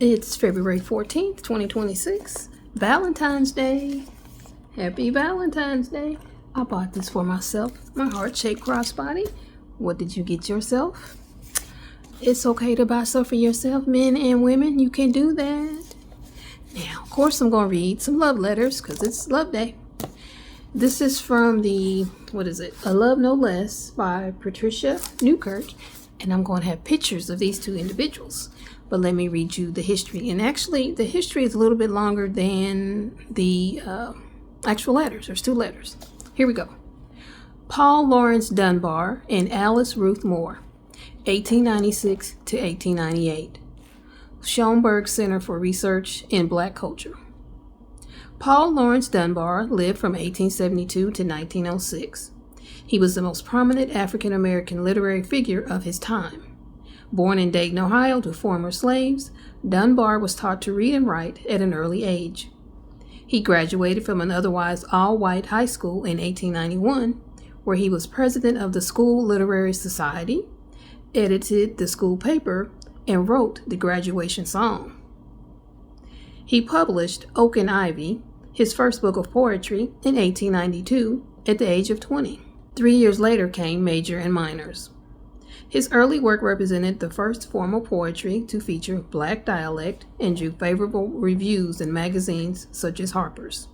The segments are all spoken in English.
It's February 14th, 2026, Valentine's Day. Happy Valentine's Day. I bought this for myself, my heart-shaped crossbody. What did you get yourself? It's okay to buy stuff for yourself, men and women. You can do that. Now, of course, I'm going to read some love letters because it's Love Day. This is from the, A Love No Less by Patricia Newkirk. And I'm going to have pictures of these two individuals. But let me read you the history. And actually, the history is a little bit longer than the actual letters. There's two letters. Here we go. Paul Lawrence Dunbar and Alice Ruth Moore, 1896 to 1898. Schoenberg Center for Research in Black Culture. Paul Lawrence Dunbar lived from 1872 to 1906. He was the most prominent African American literary figure of his time. Born in Dayton, Ohio, to former slaves, Dunbar was taught to read and write at an early age. He graduated from an otherwise all-white high school in 1891, where he was president of the School Literary Society, edited the school paper, and wrote the graduation song. He published Oak and Ivy, his first book of poetry, in 1892 at the age of 20. 3 years later came Major and Minors. His early work represented the first formal poetry to feature Black dialect and drew favorable reviews in magazines such as Harper's.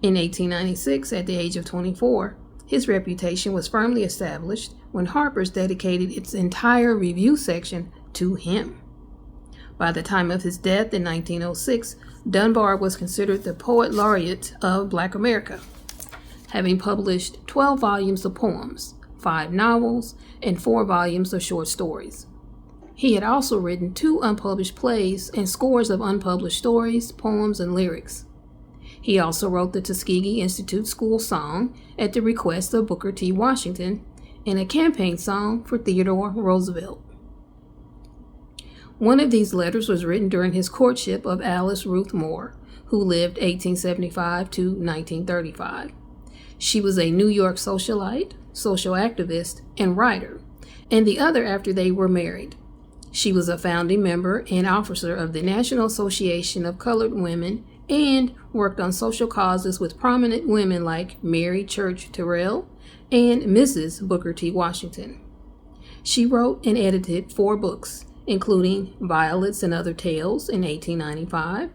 In 1896, at the age of 24, his reputation was firmly established when Harper's dedicated its entire review section to him. By the time of his death in 1906, Dunbar was considered the poet laureate of Black America, having published 12 volumes of poems, 5 novels, and 4 volumes of short stories. He had also written 2 unpublished plays and scores of unpublished stories, poems, and lyrics. He also wrote the Tuskegee Institute School Song at the request of Booker T. Washington and a campaign song for Theodore Roosevelt. One of these letters was written during his courtship of Alice Ruth Moore, who lived 1875 to 1935. She was a New York socialite, social activist, and writer, and the other after they were married. She was a founding member and officer of the National Association of Colored Women and worked on social causes with prominent women like Mary Church Terrell and Mrs. Booker T. Washington. She wrote and edited 4 books, including Violets and Other Tales in 1895,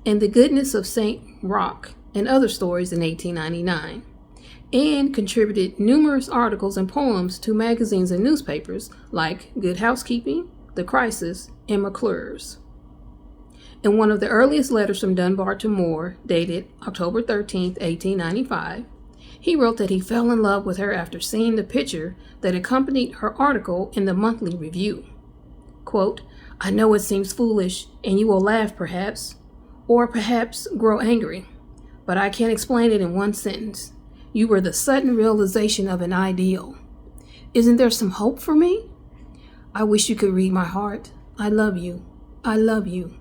and The Goodness of St. Roch and Other Stories in 1899, and contributed numerous articles and poems to magazines and newspapers like Good Housekeeping, The Crisis, and McClure's. In one of the earliest letters from Dunbar to Moore, dated October 13, 1895, he wrote that he fell in love with her after seeing the picture that accompanied her article in the Monthly Review. Quote, I know it seems foolish, and you will laugh perhaps, or perhaps grow angry, but I can't explain it in one sentence. You were the sudden realization of an ideal. Isn't there some hope for me? I wish you could read my heart. I love you. I love you.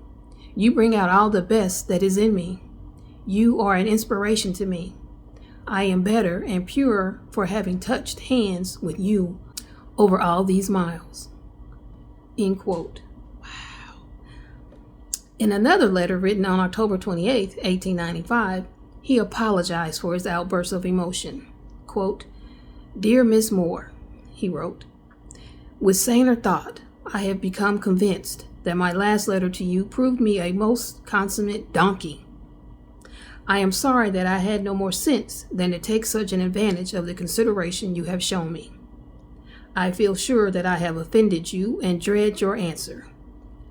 You bring out all the best that is in me. You are an inspiration to me. I am better and purer for having touched hands with you over all these miles. End quote. Wow. In another letter written on October 28, 1895, he apologized for his outburst of emotion. Quote, Dear Miss Moore, he wrote, with saner thought, I have become convinced that my last letter to you proved me a most consummate donkey. I am sorry that I had no more sense than to take such an advantage of the consideration you have shown me. I feel sure that I have offended you and dread your answer.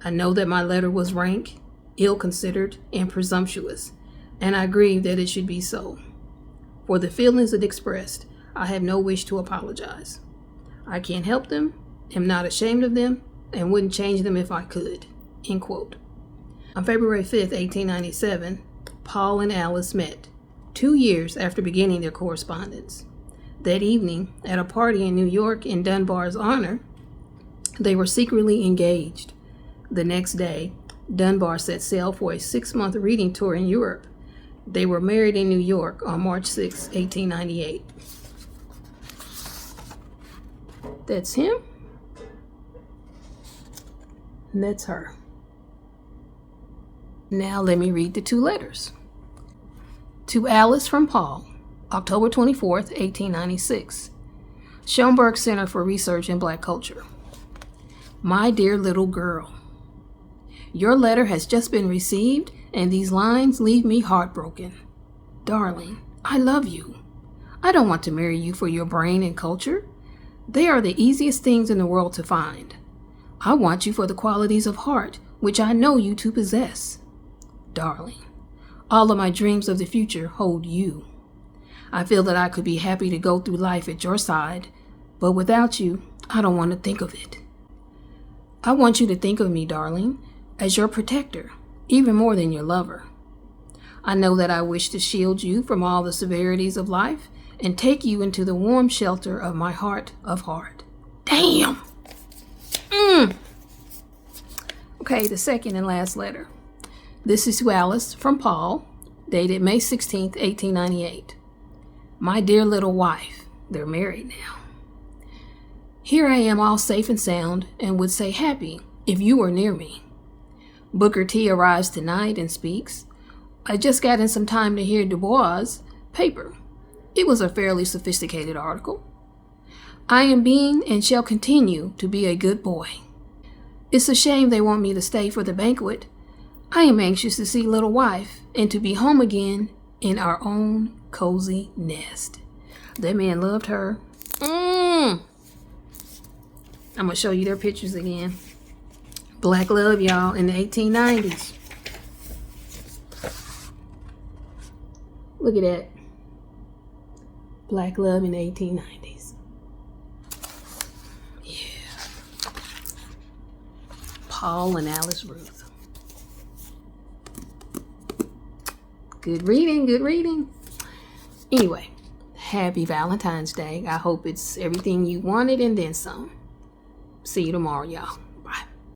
I know that my letter was rank, ill-considered, and presumptuous, and I grieve that it should be so. For the feelings it expressed, I have no wish to apologize. I can't help them, am not ashamed of them, and wouldn't change them if I could. End quote. On February 5, 1897, Paul and Alice met, 2 years after beginning their correspondence. That evening, at a party in New York in Dunbar's honor, they were secretly engaged. The next day, Dunbar set sail for a 6-month reading tour in Europe. They were married in New York on March 6, 1898. That's him. And that's her. Now let me read the two letters. To Alice from Paul, October 24th, 1896. Schoenberg Center for Research in Black Culture. My dear little girl, your letter has just been received, and these lines leave me heartbroken. Darling, I love you. I don't want to marry you for your brain and culture. They are the easiest things in the world to find. I want you for the qualities of heart, which I know you to possess. Darling, all of my dreams of the future hold you. I feel that I could be happy to go through life at your side, but without you, I don't want to think of it. I want you to think of me, darling, as your protector, even more than your lover. I know that I wish to shield you from all the severities of life and take you into the warm shelter of my heart of heart. Damn! Okay, the second and last letter. This is to Alice from Paul, dated May 16th, 1898. My dear little wife, they're married now. Here I am all safe and sound and would say happy if you were near me. Booker T arrives tonight and speaks. I just got in some time to hear Du Bois' paper. It was a fairly sophisticated article. I am being and shall continue to be a good boy. It's a shame they want me to stay for the banquet. I am anxious to see little wife and to be home again in our own cozy nest. That man loved her. I'm going to show you their pictures again. Black love, y'all, in the 1890s. Look at that. Black love in the 1890s. Yeah. Paul and Alice Ruth. Good reading, good reading. Anyway, happy Valentine's Day. I hope it's everything you wanted and then some. See you tomorrow, y'all.